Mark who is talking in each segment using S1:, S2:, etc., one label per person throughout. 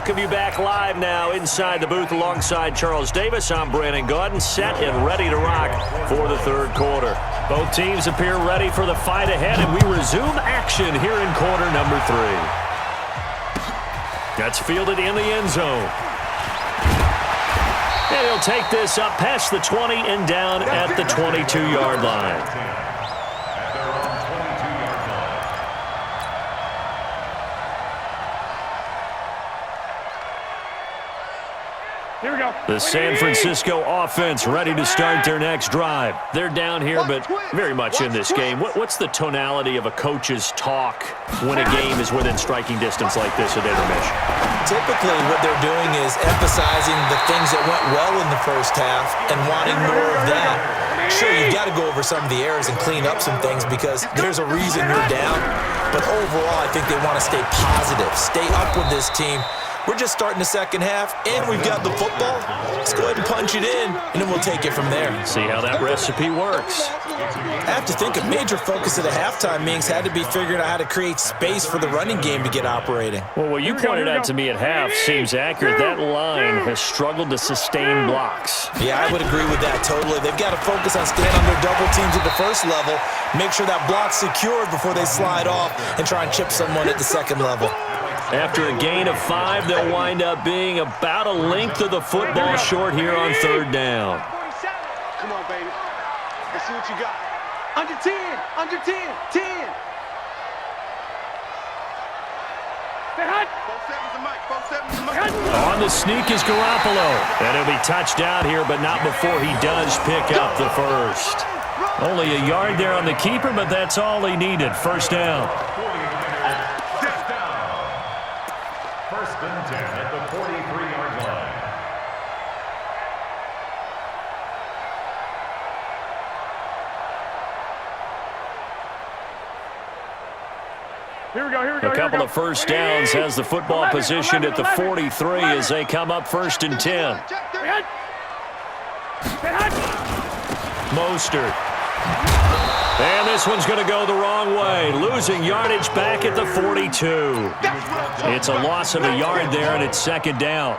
S1: welcome you back live now inside the booth alongside Charles Davis. I'm Brandon Gaudin, set and ready to rock for the third quarter. Both teams appear ready for the fight ahead, and we resume action here in quarter number 3. That's fielded in the end zone. And he'll take this up past the 20 and down at the 22-yard line.
S2: Here we go.
S1: The San Francisco offense ready to start their next drive. They're down here, but very much in this game. What's the tonality of a coach's talk when a game is within striking distance like this at intermission?
S3: Typically, what they're doing is emphasizing the things that went well in the first half and wanting more of that. Sure, you've got to go over some of the errors and clean up some things because there's a reason you're down. But overall, I think they want to stay positive, stay up with this team. We're just starting the second half, and we've got the football. Let's go ahead and punch it in, and then we'll take it from there.
S1: See how that recipe works.
S3: I have to think a major focus of the halftime meetings had to be figuring out how to create space for the running game to get operating.
S1: Well, what you pointed out to me at half seems accurate. That line has struggled to sustain blocks.
S3: Yeah, I would agree with that totally. They've got to focus on staying under double teams at the first level, make sure that block's secured before they slide off, and try and chip someone at the second level.
S1: After a gain of 5, they'll wind up being about a length of the football short here on third down.
S2: Come on, baby. Let's see what you got. Under 10, under 10, 10.
S1: On the sneak is Garoppolo. And he'll be touched out here, but not before he does pick up the first. Only a yard there on the keeper, but that's all he needed. First down.
S4: First and 10 at the 43-yard line.
S2: Here we go, here we go.
S1: A couple of first downs has the football positioned at the 43 as they come up first and 10. Mostert. And this one's going to go the wrong way, losing yardage back at the 42. It's a loss of a yard there, and it's second down.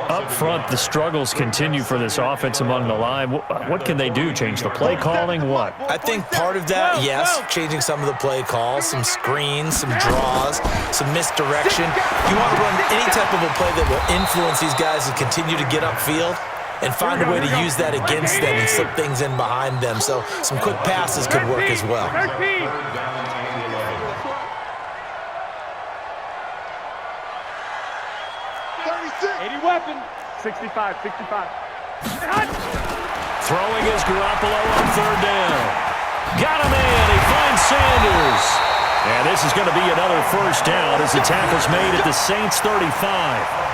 S1: Up front, the struggles continue for this offense among the line. What can they do? Change the play calling? What?
S3: I think part of that, yes, changing some of the play calls, some screens, some draws, some misdirection. You want to run any type of a play that will influence these guys to continue to get upfield and find a way to use that against them and slip things in behind them. So some quick passes could work as well.
S2: 80 weapon. 65, 65.
S1: Throwing is Garoppolo on third down. Got him in. He finds Sanders. And this is going to be another first down as the tackle's made at the Saints 35.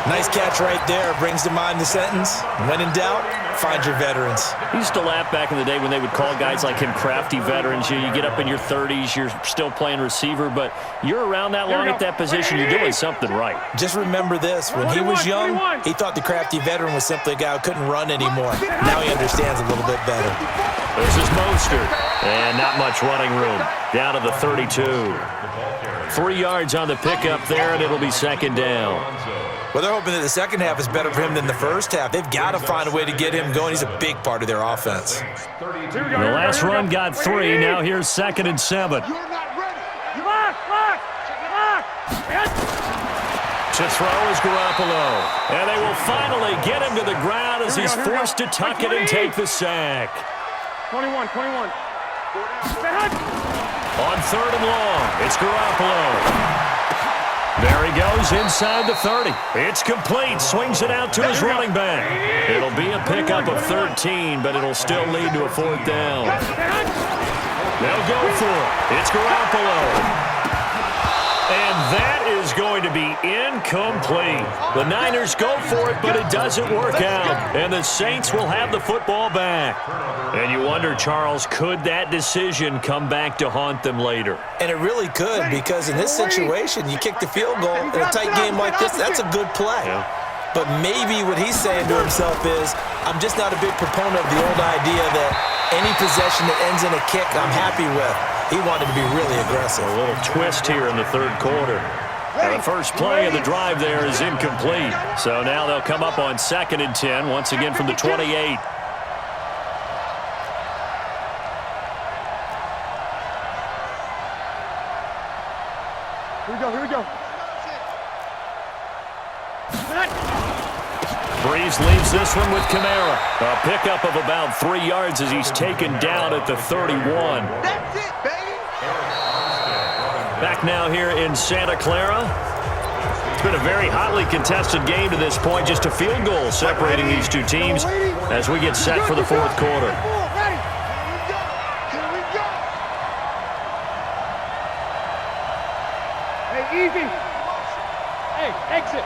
S3: Nice catch right there. Brings to mind the sentence, when in doubt, find your veterans.
S1: He used to laugh back in the day when they would call guys like him crafty veterans. You get up in your 30s, you're still playing receiver, but you're around that long at that position, you're doing something right.
S3: Just remember this. When he was young, he thought the crafty veteran was simply a guy who couldn't run anymore. Now he understands a little bit better.
S1: This is Mostert, and not much running room. Down to the 32. 3 yards on the pickup there, and it'll be second down.
S3: Well, they're hoping that the second half is better for him than the first half. They've got to find a way to get him going. He's a big part of their offense.
S1: The last run got 3. Now here's second and 7.
S2: You're not ready. You lock.
S1: To throw is Garoppolo. And they will finally get him to the ground as he's forced to tuck it and take the sack.
S2: 21.
S1: On third and long, it's Garoppolo. There he goes inside the 30. It's complete. Swings it out to his running back. It'll be a pickup of 13, but it'll still lead to a fourth down. They'll go for it. It's Garoppolo. And that is going to be incomplete. The Niners go for it, but it doesn't work out. And the Saints will have the football back. And you wonder, Charles, could that decision come back to haunt them later?
S3: And it really could, because in this situation, you kick the field goal in a tight game like this, that's a good play.
S1: Yeah.
S3: But maybe what he's saying to himself is, I'm just not a big proponent of the old idea that any possession that ends in a kick I'm happy with. He wanted to be really aggressive.
S1: A little twist here in the third quarter. And the first play of the drive there is incomplete. So now they'll come up on 2nd and 10, once again from the 28.
S2: Here we go, here we go.
S1: Breeze leaves this one with Kamara. A pickup of about 3 yards as he's taken down at the 31.
S2: That's it, baby.
S1: Back now here in Santa Clara. It's been a very hotly contested game to this point. Just a field goal separating these two teams as we get set for the 4th quarter.
S2: Ready? Here we go. Hey, easy. Hey, exit.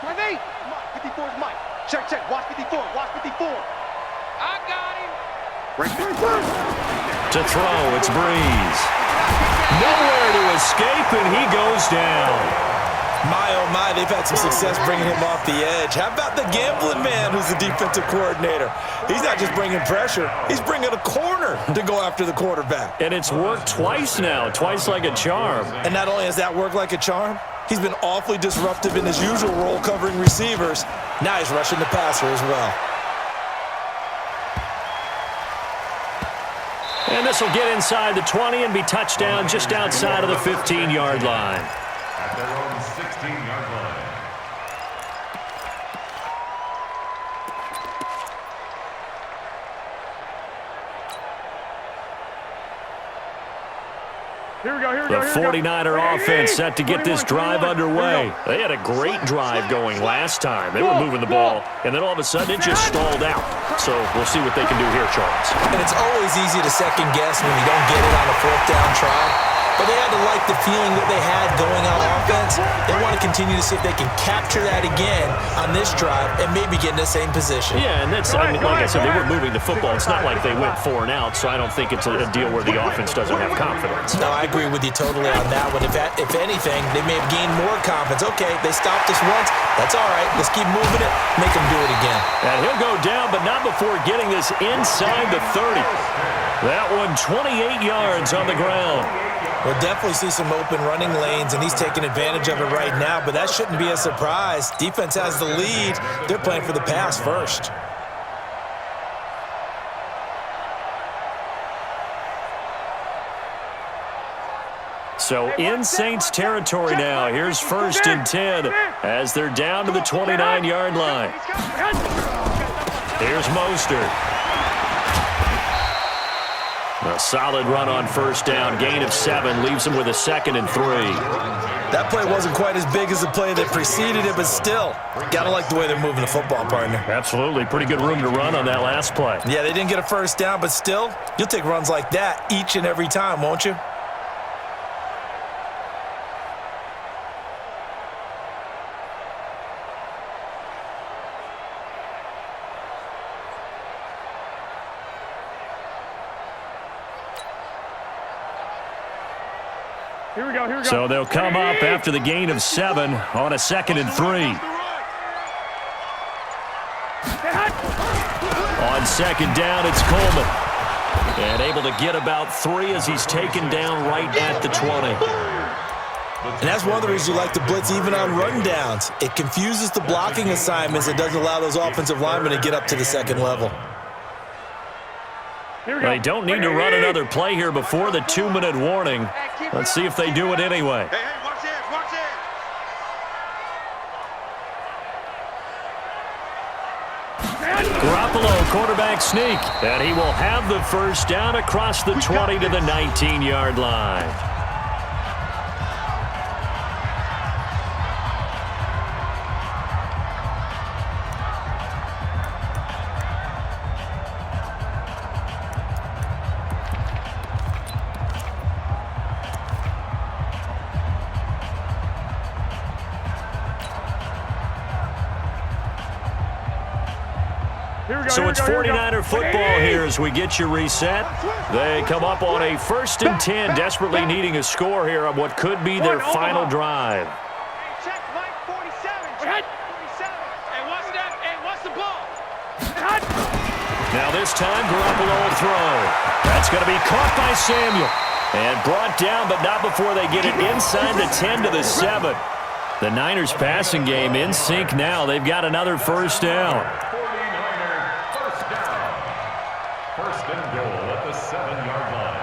S2: My mate. 54 is Mike. Check, check. Watch 54. Watch 54. I got him. Right there.
S1: To throw, it's Breeze. Nowhere to escape, and he goes down.
S3: My, oh my, they've had some success bringing him off the edge. How about the gambling man who's the defensive coordinator? He's not just bringing pressure, he's bringing a corner to go after the quarterback.
S1: And it's worked twice now, twice like a charm.
S3: And not only has that worked like a charm, he's been awfully disruptive in his usual role covering receivers. Now he's rushing the passer as well.
S1: And this will get inside the 20 and be touchdown just outside of the 15-yard line.
S4: At their own 16-yard line.
S2: Here we go, here we
S1: The
S2: go, here we go.
S1: 49er offense set to get this drive underway. They had a great drive going last time. They were moving the ball, and then all of a sudden it just stalled out. So we'll see what they can do here, Charles.
S3: And it's always easy to second guess when you don't get it on a 4th down try. But they had to like the feeling that they had going on offense. They want to continue to see if they can capture that again on this drive and maybe get in the same position.
S1: Yeah, and that's, I mean, like I said, they were moving the football. It's not like they went 4 and out, so I don't think it's a deal where the offense doesn't have confidence.
S3: No, I agree with you totally on that one. If anything, they may have gained more confidence. Okay, they stopped us once. That's all right. Let's keep moving it. Make them do it again.
S1: And he'll go down, but not before getting this inside the 30. That one 28 yards on the ground.
S3: We'll definitely see some open running lanes, and he's taking advantage of it right now, but that shouldn't be a surprise. Defense has the lead. They're playing for the pass first.
S1: So in Saints territory now. Here's 1st and 10 as they're down to the 29-yard line. Here's Mostert. A solid run on 1st down. Gain of 7 leaves him with a 2nd and 3.
S3: That play wasn't quite as big as the play that preceded it, but still, got to like the way they're moving the football, partner.
S1: Absolutely. Pretty good room to run on that last play.
S3: Yeah, they didn't get a 1st down, but still, you'll take runs like that each and every time, won't you?
S2: Here we go, here we go.
S1: So they'll come up after the gain of 7 on a 2nd and 3. On 2nd down, it's Coleman. And able to get about 3 as he's taken down right at the 20.
S3: And that's one of the reasons you like to blitz even on run downs. It confuses the blocking assignments. It doesn't allow those offensive linemen to get up to the 2nd level.
S1: They don't need to run another play here before the 2-minute warning. Let's see if they do it anyway.
S2: Hey, watch this, watch this.
S1: Garoppolo, quarterback sneak. And he will have the 1st down across the 20 to the 19-yard line. So it's 49er football here as we get you reset. They come up on a 1st and 10, desperately needing a score here on what could be their final drive.
S2: Check, Mike, 47. Check, 47. Hey, what's that? Hey, what's the ball?
S1: Now this time, Garoppolo will throw. That's going to be caught by Samuel. And brought down, but not before they get it inside the 10 to the 7. The Niners passing game in sync now. They've got another first down.
S4: 49ers first down. First and goal at the 7-yard line.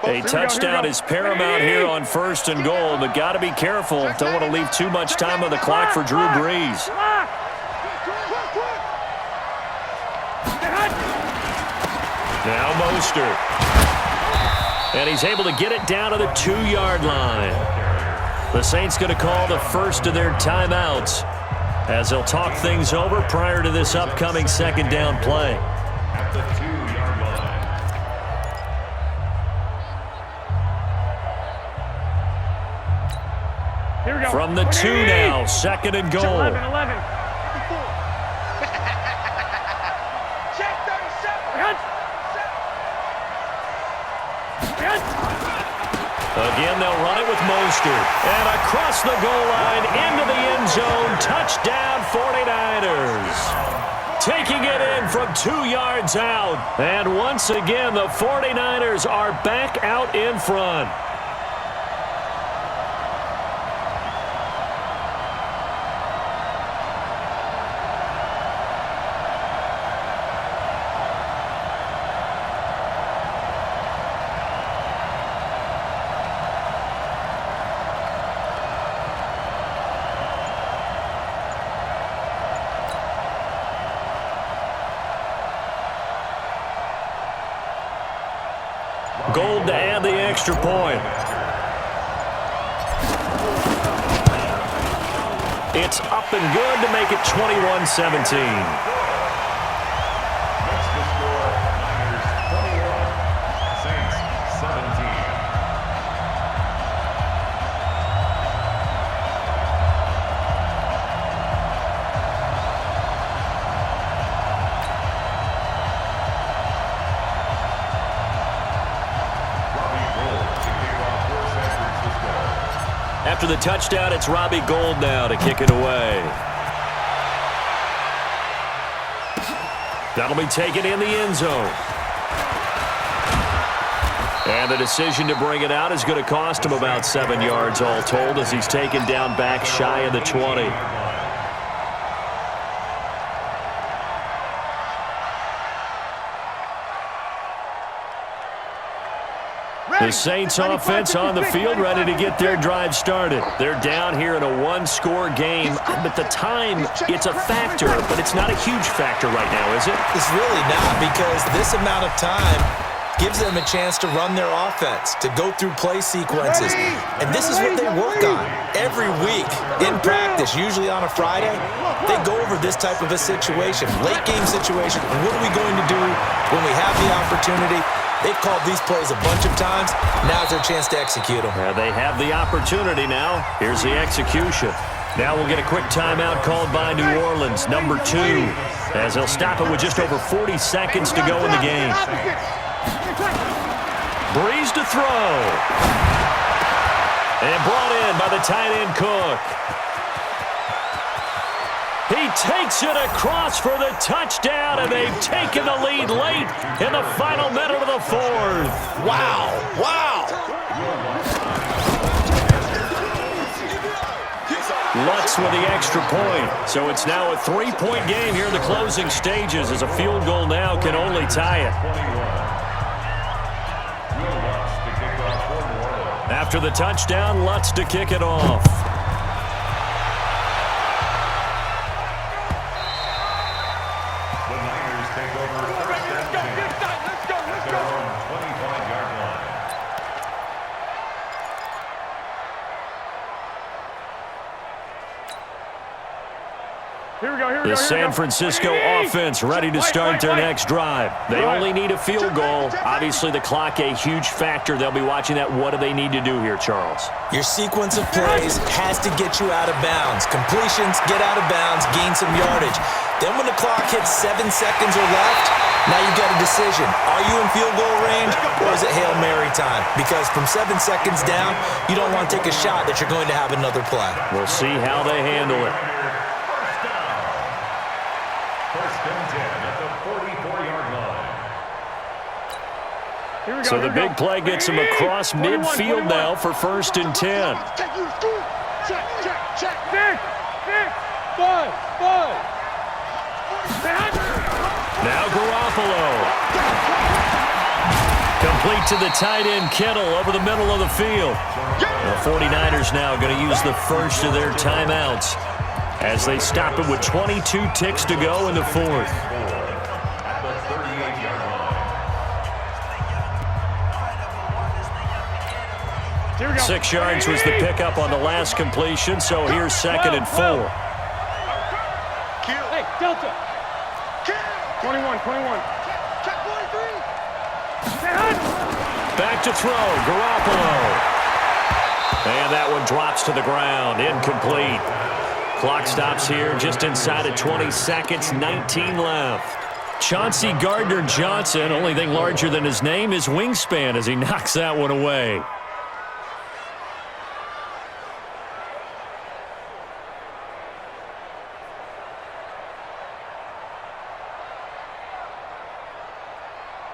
S1: A touchdown is paramount here on first and goal, but got to be careful. Don't want to leave too much time on the clock for Drew Brees. Now Mostert. And he's able to get it down to the 2-yard line. The Saints going to call the first of their timeouts as they'll talk things over prior to this upcoming second down play.
S4: At the 2-yard line.
S2: Here we go.
S1: From the 2 now, second and goal.
S2: 11.
S1: Again, they'll run it with Mostert. And across the goal line, into the end zone. Touchdown, 49ers. Taking it in from 2 yards out. And once again, the 49ers are back out in front. Gold to add the extra point. It's up and good to make it 21-17.
S4: Next to score, Niners 21, Saints 17.
S1: After the touchdown, it's Robbie Gould now to kick it away. That'll be taken in the end zone. And the decision to bring it out is going to cost him about 7 yards all told as he's taken down back shy of the 20. The Saints offense on the field ready to get their drive started. They're down here in a one-score game. But the time, it's a factor, but it's not a huge factor right now, is it?
S3: It's really not, because this amount of time gives them a chance to run their offense, to go through play sequences. And this is what they work on every week in practice, usually on a Friday. They go over this type of a situation, late game situation. What are we going to do when we have the opportunity? They've called these plays a bunch of times. Now's their chance to execute them.
S1: They have the opportunity now. Here's the execution. Now we'll get a quick timeout called by New Orleans, number 2, as they'll stop it with just over 40 seconds to go in the game. Brees to throw. And brought in by the tight end Cook. He takes it across for the touchdown, and they've taken the lead late in the final minute of the fourth.
S3: Wow, wow.
S1: Lutz with the extra point. So it's now a 3-point game here in the closing stages, as a field goal now can only tie it. After the touchdown, Lutz to kick it off. The San Francisco offense ready to start their next drive. They only need a field goal. Obviously, the clock a huge factor. They'll be watching that. What do they need to do here, Charles?
S3: Your sequence of plays has to get you out of bounds. Completions, get out of bounds, gain some yardage. Then when the clock hits 7 seconds or left, Now you've got a decision. Are you in field goal range or is it Hail Mary time? Because from 7 seconds down, you don't want to take a shot that you're going to have another play.
S1: We'll see how they handle it.
S4: First and 10 at the 44-yard line.
S1: So the big play gets him across midfield now for first and 10.
S2: Check. Nick. 5.
S1: Now Garoppolo. Complete to the tight end Kittle over the middle of the field. The 49ers now going to use the first of their timeouts as they stop it with 22 ticks to go in the fourth.
S4: At the 38-yard line.
S1: 6 yards was the pickup on the last completion, so here's second and 4.
S2: Hey, Delta. 21. Check 43.
S1: Back to throw, Garoppolo. And that one drops to the ground, incomplete. Clock stops here just inside of 20 seconds, 19 left. Chauncey Gardner-Johnson, only thing larger than his name is wingspan as he knocks that one away.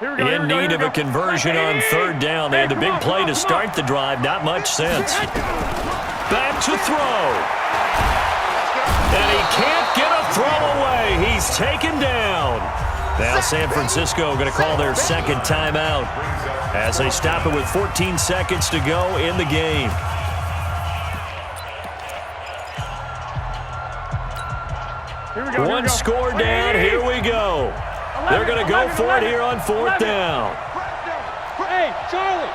S1: In need of a conversion on third down. They had the big play to start the drive. Not much sense. Back to throw. And he can't get a throw away. He's taken down. Now San Francisco going to call their second timeout as they stop it with 14 seconds to go in the game. One score down. Here we go. They're going to go for it here on fourth down.
S2: Hey, Charlie.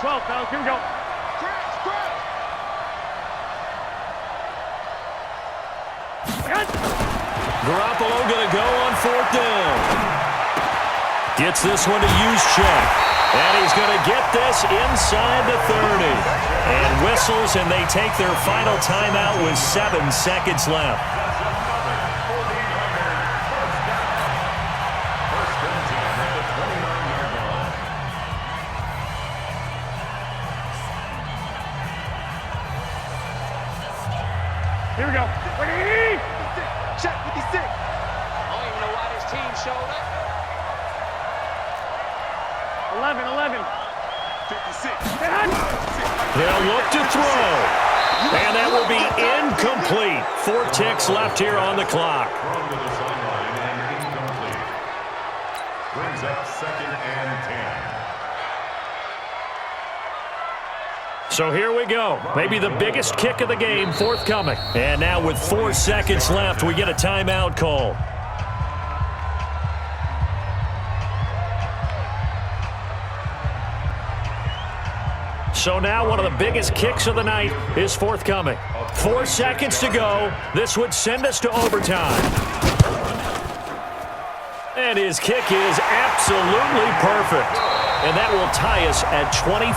S2: 12, fellas. Here we go.
S1: Garoppolo going to go on fourth down. Gets this one to Juszczyk. And he's going to get this inside the 30. And whistles, and they take their final timeout with 7 seconds left.
S2: Here we go. Check 56. I don't even know why this team showed up. 11. 56.
S1: They'll look to throw. And that will be incomplete. 4 ticks left here on the clock.
S4: Thrown to the sideline and incomplete. Brings up second and 10.
S1: So here we go. Maybe the biggest kick of the game forthcoming. And now with 4 seconds left, we get a timeout call. So now one of the biggest kicks of the night is forthcoming. 4 seconds to go. This would send us to overtime. And his kick is absolutely perfect. And that will tie us at 20.